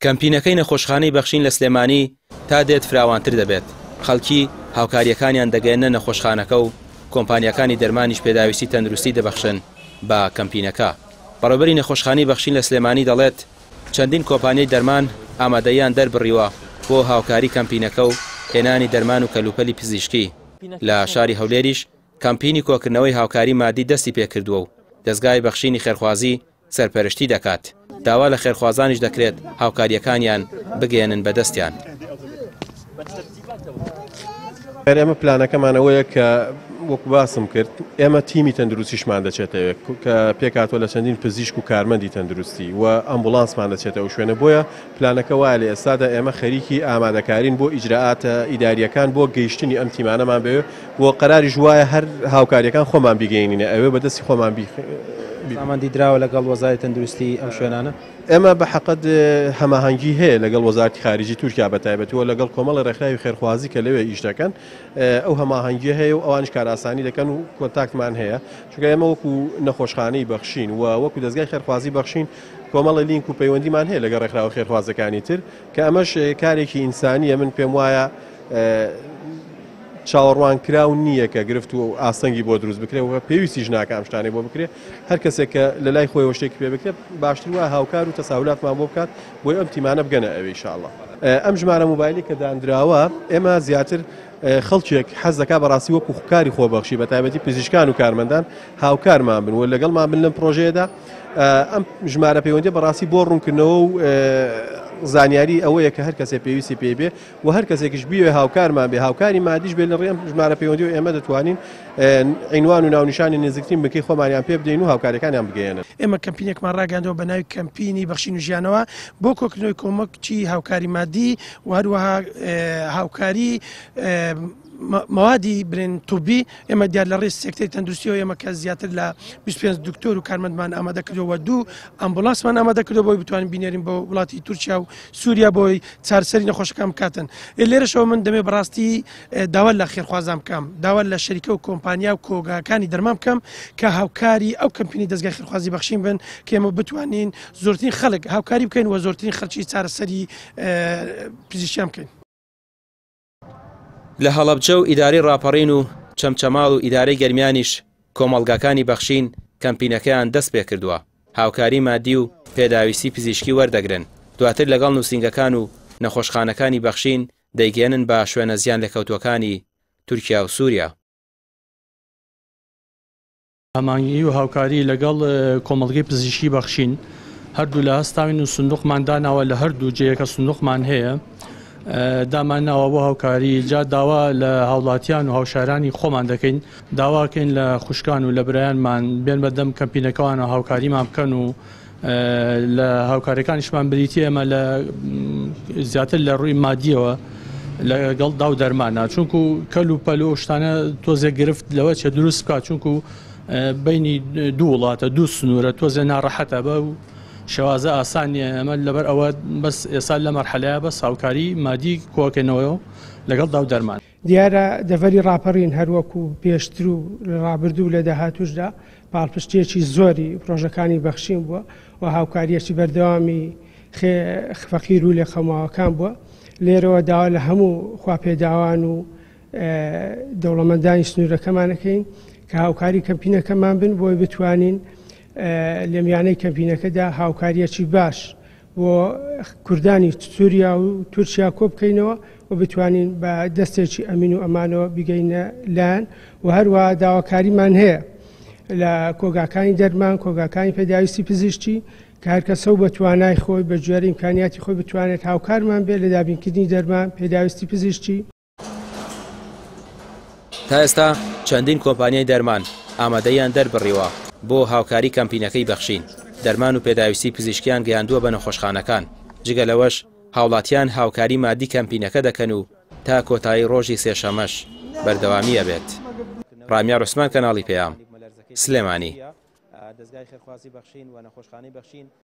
کەمپینەکەی نەخۆشخانەی بەخشین لە سلێمانی تا دێت فراوانتر دەبێت. خەڵکی هاوکاریەکانیان دەگەێنە نەخۆشخانەکە و کۆمپانیەکانی دەرمانیش پێداویستی تەندروستی دەبەخشن بە کەمپینەکە. بەڕێوەبەری نەخۆشخانەی بەخشین لە سلێمانی دەڵێت چەندین کۆمپانیای دەرمان ئامادەیان دەربڕیوە بۆ هاوکاری کەمپینەکە و هێنانی دەرمان و کەلوپەلی پزیشکی. لە شاری هەولێریش کەمپینی کۆکردنەوەی هاوکاری مادی دەستی پێکردووە و دەستگای بەخشینی خێرخوازی سەرپەرشتی دەکات. داوا لە خێرخوازانیش دەکرێت هاوکاریەکانیان بگەێنن بەدەستیان. ئێمە پلانەکەمانەوەیە کە وەکو باسم کرد ئێمە تیمی تەندروستیشمان دەچێتەوە کە پێکاتوە لە چەندین پزیشک و کارمەندی تەندروستی و ئەمبولانسمان دەچێتەوە شوێنە. بۆیە پلانەکە وایە لە ئێستادا ئێمە خەریکی ئامادەکارین بۆ ئیجراعاتە ئیداریەکان بۆ گەیشتنی ئەم تیمانەمان بێ بۆ قەراریش وایە هەر هاوکاریەکان خۆمان بیگەینینە ئەوێ بەدەستی خۆمان ئامادەی دراوە لەگەڵ وەزارەتی تەندروستی ئەم شوێنانە. ئێمە بە حەقەت هەماهەنگی هەیە لەگەڵ وەزارەتی خارجی تورکیا بەتایبەتەوە لەگەڵ کۆمەڵی ڕێکخراوی خێرخوازی کە لەوێ ئیش دەکەن. ئەو هەماهەنگی هەیە و ئەوانش کاراسانی دەکەن و کۆنتاکتمان هەیە، چونکە ئێمە وەکو نەخۆشخانەی بەخشین و وەکو دەستگای خێرخوازی بەخشین کۆمەڵی لینک و پەیوەندیمان هەیە لەگەڵ ڕێکخراوە خێرخوازەکانی تر کە ئەمەش کارێکی ئینسانیە. من پێم وایە چاوەڕوان کراو نییە کە گرفت و ئاسەنگی بۆ دروست بکرێت و پێویستیش ناکە ئەم شتانەی بۆ بکرێت. هەر کەسێک کە لە لای خۆی شتێکی پێ بکرێت باشتر وایە هاوکار و تەساهولاتمان بۆ بکات بۆی ئەم تیمانە بگەنە ئەوێ ئینشاءڵڵا. ئەم ژمارە مۆبایلی کە دانراوە ئێمە زیاتر خەڵکێک حەز دەکات بەڕاستی وەکو کاری خۆبەخشی بەتایبەتی پزیشکان و کارمەندان هاوکارمان بن و لەگەڵمان بن لەم پرۆژەیەدا. ئەم ژمارە پەیوەندی بەڕاستی بۆ ڕوونکردنەوە و زانیاری ئەوەیە کە هەر کەسێک پێویستی پێ بێ و هەر کەسێکیش بیوێ هاوکارمان بێ هاوکاری مادیش بێ لە ڕێم ژمارە پەیوەندی و ئێمە دەتوانین عینوان و ناونیشانی نزیکترین بکەی خۆمانیان پێ بدەین و هاوکاریەکانیان بگەێنن. ئێمە کەمپینێکمان ڕاگەاندەوە بە ناوی کەمپینی بەخشین و ژیانەوە بۆ کۆکردنەوەی کۆمەکی هاوکاری مادی و هەروەها هاوکاری موادی برین توبی. ئێمە دیار لە ڕێی سێکتەری تەندروستیەوە ئێمە کە زیاتر لە 25 دکتۆر و کارمەندمان ئامادە کردەوە 2 ئەمبولانسمان ئامادە کردەوە بۆی بتوانین بینێرین بۆ وڵاتی تورکیا و سووریا بۆی چارەسەری نەخۆشەکان بکاتن. لێرەشەوە من دەمێ بەڕاستی داوا لە خێرخوازان بکەم، داوا لە شەریکە و کۆمپانیا و کۆگاکانی دەرمان بکەم کە هاوکاری ئەو کەمپینی دەستگای خێرخوازی بەخشین بن کە ئێمە بتوانین زۆرترین خەڵک هاوکاری بکەین و زۆرترین خەڵکی چارەسەری پزیشکیان بکەین. لە هەڵەبجە و ئیدارەی ڕاپەڕین و چەمچەماڵ و ئیدارەی گەرمیانیش کۆمەڵگاکانی بەخشین کەمپینەکەیان دەست پێ کردووە. هاوکاری مادی و پێداویستی پزیشکی وەردەگرن، دواتر لەگەڵ نووسینگەکان و نەخۆشخانەکانی بەخشین دەیگەێنن بە شوێنە زیان لەکەوتوەکانی تورکیا و سووریا. هەمانگی و هاوکاری لەگەڵ کۆمەڵگەی پزیشکی بەخشین هەردوو لە هەستاوین و سندوقمان داناوە لە هەردوو جەیەکە سندوقمان هەیە دامانناوە بۆ هاوکاری جا داوا لە هاوڵاتیان و هاوشارانی خۆمان دەکەین داواکەین لە خوشکان و لە برایانمان بێن بەدەم کەمپینەکەوان و هاوکاریمان بکەن و لە هاوکاریەکانیشمان بریتی ئێمە لە زیاتر لە ڕووی مادیەوە لەگەڵ داو دەرمانە چونکو کەل و پەل و شتانە تۆزێ گرفت لەوە چێ دروست بکات چونکو بینی دوو وڵاتە دوو سنوورە تۆزێ ناڕەحەتە بە و شێوازە ئاسانیە. ئەمە لەبەر ئەوە بەس ئێستا لە مەرحەلەیە بەس هاوکاری مادی کۆکەنەوەیەوە لەگەڵ داو دەرمان. دیارە دەڤەری ڕاپەڕین هەروەکو پێشتر و ڕابردوو لە داهاتوشدا پاڵپشتێکی زۆری پرۆژەکانی بەخشین بووە و هاوکاریەکی بەردەوامی فەقیر و لێخەماوەکان بووە. لێرەوە داوا لە هەموو خواپێداوان و دەوڵەمەندانی سنوورەکەمانەکەین کە هاوکاری کەمپینەکەمان بن بۆی بتوانین لە میانەی کەمپینەکەدا هاوکاریەکی باش بۆ کوردانی سووریا و تورکیا کۆ بکەینەوە و بتوانین بە دەستێکی ئەمین و ئەمانەوە بگەینە لایەن و هەروەها داواکاریمان هەیە لە کۆگاکانی دەرمان کۆگاکانی پێداویستی پزیشکی کە هەر کەسە و بە توانای خۆی بە جوێرە ئیمکانیاتی خۆی بتوانێت هاوکارمان بێت لە دابینکردنی دەرمان پێداویستی پزیشکی. تا ئێستا چەندین کۆمپانیای دەرمان ئامادەیان دەربڕیوە بۆ هاوکاری کەمپینەکەی بەخشین. دەرمان و پێداویستی پزیشکیان گەیاندووە بە نەخۆشخانەکان. جگە لەوەش هاوڵاتیان هاوکاری مادی کەمپینەکە دەکەن و تا کۆتایی ڕۆژی سێشەمەش بەردەوامیە بێت. ڕامیار عوسمان کەناڵی پێام سلێمانی.